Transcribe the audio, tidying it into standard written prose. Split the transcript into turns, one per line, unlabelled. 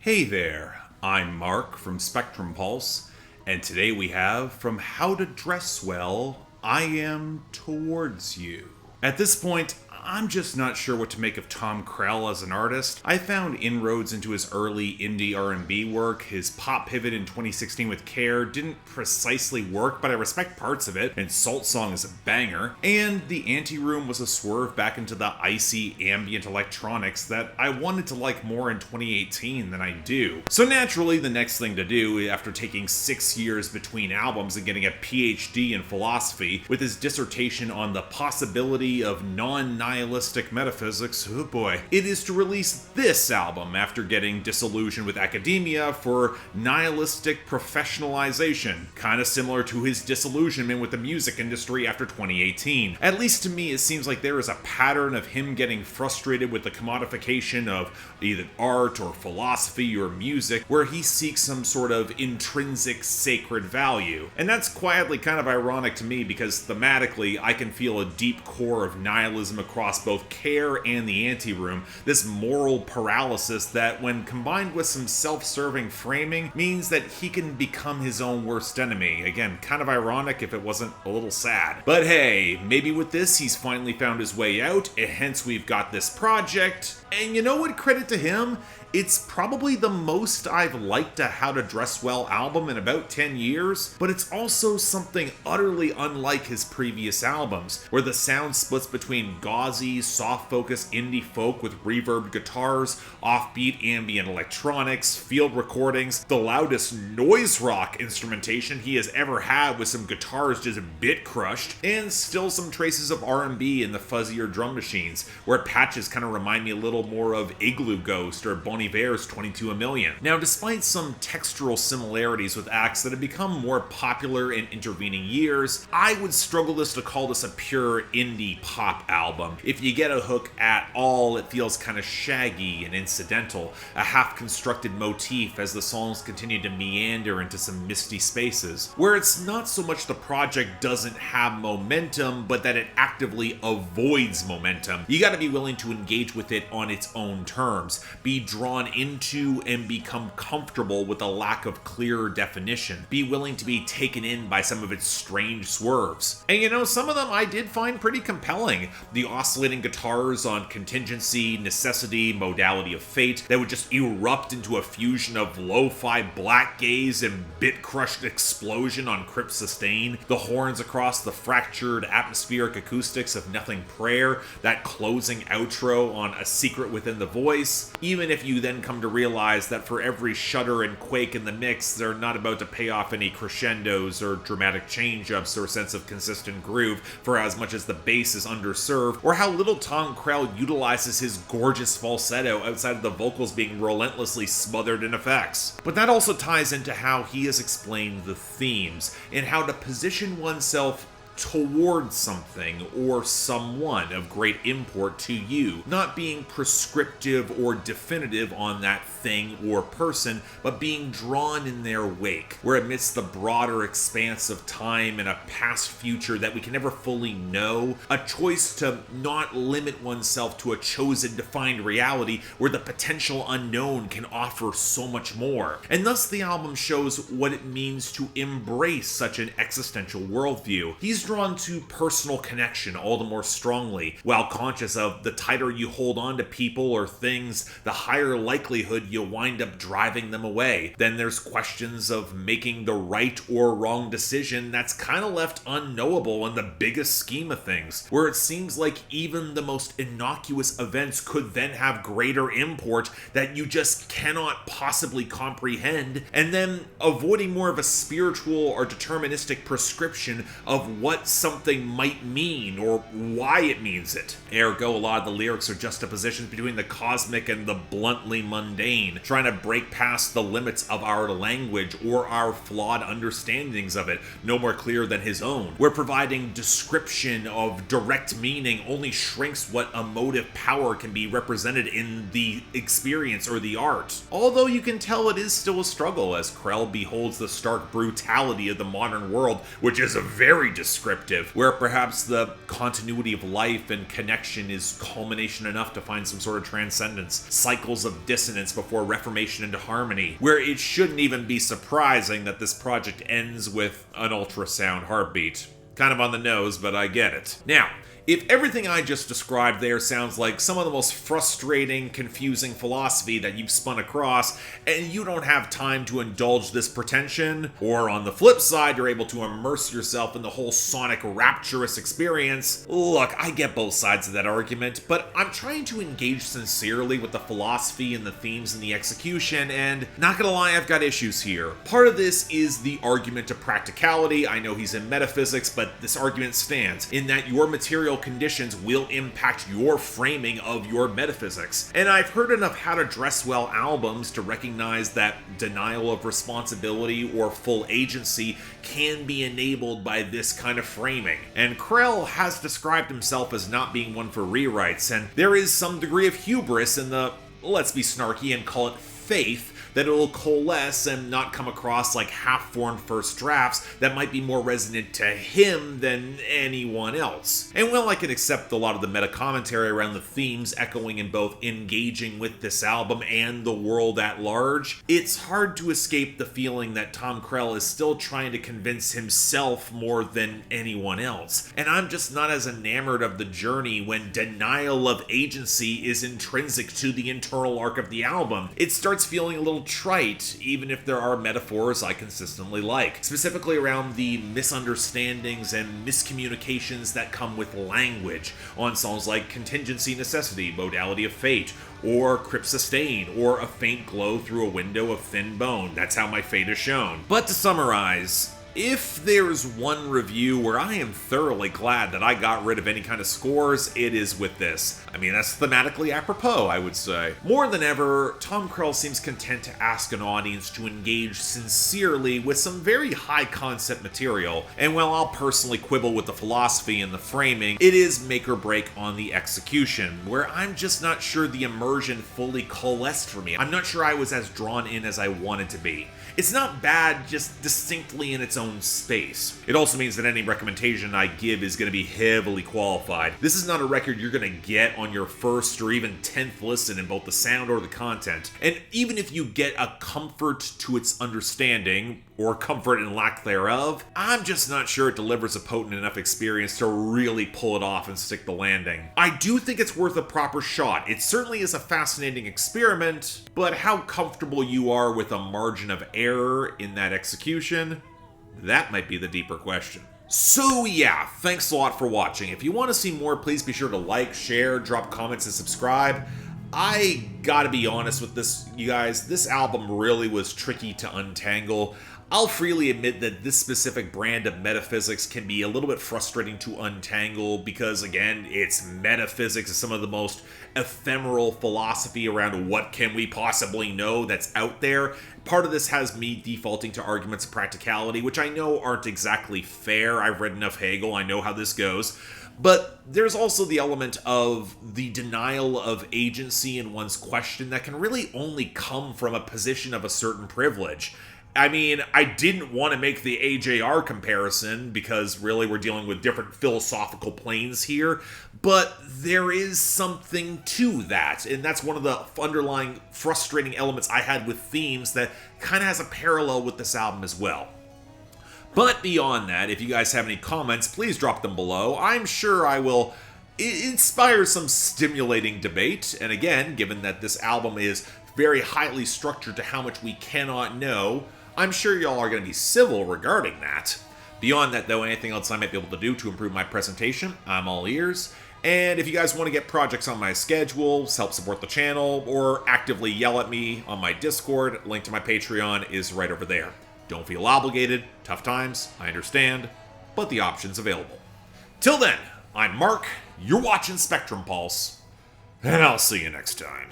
Hey there, I'm Mark from Spectrum Pulse, and today we have from How to Dress Well, I Am Towards You. At this point, I'm just not sure what to make of Tom Krell as an artist. I found inroads into his early indie R&B work. His pop pivot in 2016 with Care didn't precisely work, but I respect parts of it, and Salt Song is a banger. And The Anteroom was a swerve back into the icy ambient electronics that I wanted to like more in 2018 than I do. So naturally, the next thing to do, after taking 6 years between albums and getting a PhD in philosophy, with his dissertation on the possibility of non-nihilistic metaphysics, oh boy, it is to release this album after getting disillusioned with academia for nihilistic professionalization, kinda similar to his disillusionment with the music industry after 2018. At least to me, it seems like there is a pattern of him getting frustrated with the commodification of either art or philosophy or music, where he seeks some sort of intrinsic sacred value. And that's quietly kind of ironic to me because thematically, I can feel a deep core of nihilism across both Care and The Anteroom, this moral paralysis that, when combined with some self-serving framing, means that he can become his own worst enemy. Again, kind of ironic if it wasn't a little sad. But hey, maybe with this he's finally found his way out, and hence we've got this project. And you know what, credit to him? It's probably the most I've liked a How to Dress Well album in about 10 years, but it's also something utterly unlike his previous albums, where the sound splits between gauzy, soft-focused indie folk with reverbed guitars, offbeat ambient electronics, field recordings, the loudest noise rock instrumentation he has ever had with some guitars just bit crushed, and still some traces of R&B in the fuzzier drum machines, where patches kind of remind me a little more of Igloo Ghost or Bon Iver's 22 A Million. Now, despite some textural similarities with acts that have become more popular in intervening years, I would struggle to call this a pure indie pop album. If you get a hook at all, it feels kind of shaggy and incidental, a half-constructed motif as the songs continue to meander into some misty spaces, where it's not so much the project doesn't have momentum, but that it actively avoids momentum. You gotta be willing to engage with it on its own terms, be drawn into and become comfortable with a lack of clear definition, be willing to be taken in by some of its strange swerves. And you know, some of them I did find pretty compelling. The oscillating guitars on Contingency, Necessity, Modality of Fate that would just erupt into a fusion of lo-fi black gaze and bit-crushed explosion on Crypt Sustain, the horns across the fractured atmospheric acoustics of Nothingprayer, that closing outro on A Secret Within the Voice, even if you then come to realize that for every shudder and quake in the mix, they're not about to pay off any crescendos or dramatic change-ups or sense of consistent groove for as much as the bass is underserved, or how little Tom Krell utilizes his gorgeous falsetto outside of the vocals being relentlessly smothered in effects. But that also ties into how he has explained the themes, and how to position oneself towards something or someone of great import to you, not being prescriptive or definitive on that thing or person, but being drawn in their wake, where amidst the broader expanse of time and a past future that we can never fully know, a choice to not limit oneself to a chosen defined reality where the potential unknown can offer so much more. And thus the album shows what it means to embrace such an existential worldview. He's drawn to personal connection all the more strongly, while conscious of the tighter you hold on to people or things, the higher likelihood you'll wind up driving them away. Then there's questions of making the right or wrong decision that's kind of left unknowable in the biggest scheme of things, where it seems like even the most innocuous events could then have greater import that you just cannot possibly comprehend, and then avoiding more of a spiritual or deterministic prescription of what something might mean or why it means it. Ergo, a lot of the lyrics are juxtapositions between the cosmic and the bluntly mundane, trying to break past the limits of our language or our flawed understandings of it, no more clear than his own, where providing description of direct meaning only shrinks what emotive power can be represented in the experience or the art. Although you can tell it is still a struggle as Krell beholds the stark brutality of the modern world, which is very descriptive descriptive, where perhaps the continuity of life and connection is culmination enough to find some sort of transcendence, cycles of dissonance before reformation into harmony, where it shouldn't even be surprising that this project ends with an ultrasound heartbeat. Kind of on the nose, but I get it. Now, if everything I just described there sounds like some of the most frustrating, confusing philosophy that you've spun across, and you don't have time to indulge this pretension, or on the flip side, you're able to immerse yourself in the whole sonic rapturous experience, look, I get both sides of that argument, but I'm trying to engage sincerely with the philosophy and the themes and the execution, and not gonna lie, I've got issues here. Part of this is the argument of practicality. I know he's in metaphysics, but this argument stands in that your material conditions will impact your framing of your metaphysics. And I've heard enough How to Dress Well albums to recognize that denial of responsibility or full agency can be enabled by this kind of framing. And Krell has described himself as not being one for rewrites, and there is some degree of hubris in the, let's be snarky and call it faith, that it'll coalesce and not come across like half-formed first drafts that might be more resonant to him than anyone else. And while I can accept a lot of the meta-commentary around the themes echoing in both engaging with this album and the world at large, it's hard to escape the feeling that Tom Krell is still trying to convince himself more than anyone else. And I'm just not as enamored of the journey when denial of agency is intrinsic to the internal arc of the album. It starts feeling a little trite, even if there are metaphors I consistently like, specifically around the misunderstandings and miscommunications that come with language on songs like Contingency, Necessity, Modality of Fate, or Crypt Sustain, or A Faint Glow Through a Window of Thin Bone. That's how my fate is shown. But to summarize, if there's one review where I am thoroughly glad that I got rid of any kind of scores, it is with this. I mean, that's thematically apropos, I would say. More than ever, Tom Krell seems content to ask an audience to engage sincerely with some very high-concept material, and while I'll personally quibble with the philosophy and the framing, it is make or break on the execution, where I'm just not sure the immersion fully coalesced for me. I'm not sure I was as drawn in as I wanted to be. It's not bad, just distinctly in its own space. It also means that any recommendation I give is going to be heavily qualified. This is not a record you're going to get on your first or even 10th listen in both the sound or the content. And even if you get a comfort to its understanding, or comfort and lack thereof, I'm just not sure it delivers a potent enough experience to really pull it off and stick the landing. I do think it's worth a proper shot. It certainly is a fascinating experiment, but how comfortable you are with a margin of error in that execution, that might be the deeper question. So yeah, thanks a lot for watching. If you want to see more, please be sure to like, share, drop comments, and subscribe. I gotta be honest with this, you guys, this album really was tricky to untangle. I'll freely admit that this specific brand of metaphysics can be a little bit frustrating to untangle because, again, it's metaphysics, is some of the most ephemeral philosophy around what can we possibly know that's out there. Part of this has me defaulting to arguments of practicality, which I know aren't exactly fair. I've read enough Hegel, I know how this goes. But there's also the element of the denial of agency in one's question that can really only come from a position of a certain privilege. I mean, I didn't want to make the AJR comparison because really we're dealing with different philosophical planes here, but there is something to that, and that's one of the underlying frustrating elements I had with themes that kind of has a parallel with this album as well. But beyond that, if you guys have any comments, please drop them below. I'm sure I will inspire some stimulating debate, and again, given that this album is very highly structured to how much we cannot know, I'm sure y'all are going to be civil regarding that. Beyond that, though, anything else I might be able to do to improve my presentation, I'm all ears. And if you guys want to get projects on my schedule, help support the channel, or actively yell at me on my Discord, link to my Patreon is right over there. Don't feel obligated, tough times, I understand, but the option's available. Till then, I'm Mark, you're watching Spectrum Pulse, and I'll see you next time.